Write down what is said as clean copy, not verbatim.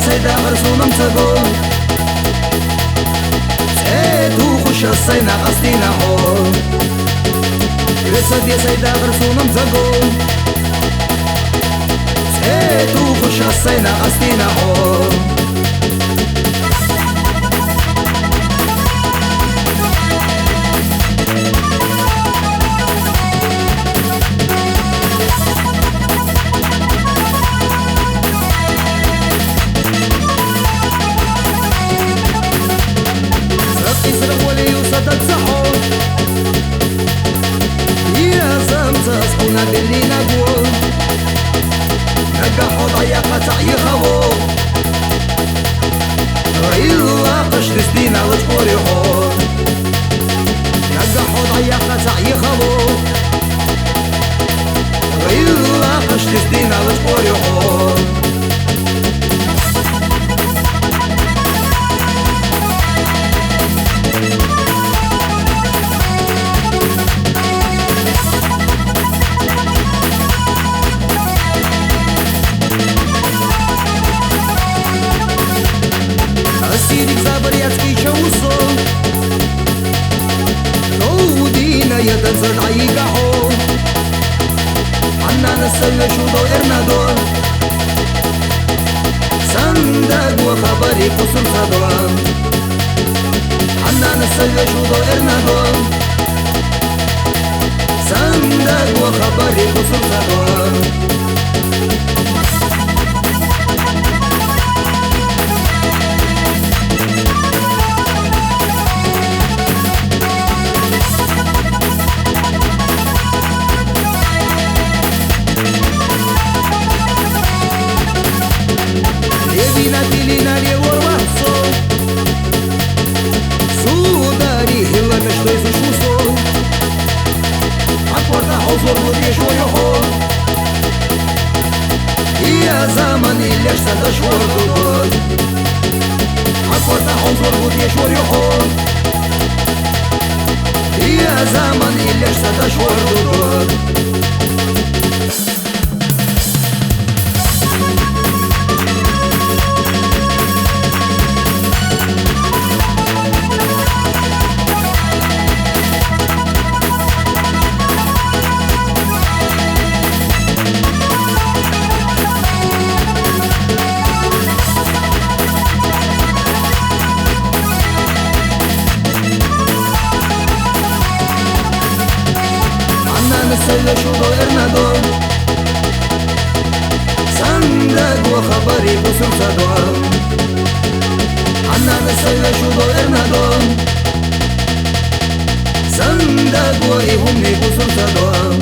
Să-i dea hărsunăm să go E tu хуша сайна астина ho Să-i dea hărsunăm să go E tu хуша сайна астина ho Berlina gol نجحوا ضيقة تعيخوا ريلا قشر سدينا وشكوري حور نجحوا ضيقة تعيخوا ريلا قشر سدينا وشكوري حور Сидик заборецкий чаусо Роудина ятацад айгахо Анна насалла шудо эрнадо Сандагу хабари кусун садо Анна насалла шудо эрнадо Сандагу хабари кусун садо Tilina le orvaso Sudari hilla meşto izuşuso Akorda huzur vuryeşo yoho Ya zaman ilerse da şordu Akorda huzur vuryeşo yoho Ya zaman ilerse da şordu Nasıl şudo ernado Sandago habari kusur sado Anna nasıl şudo ernado Sandago ihumni kusur sado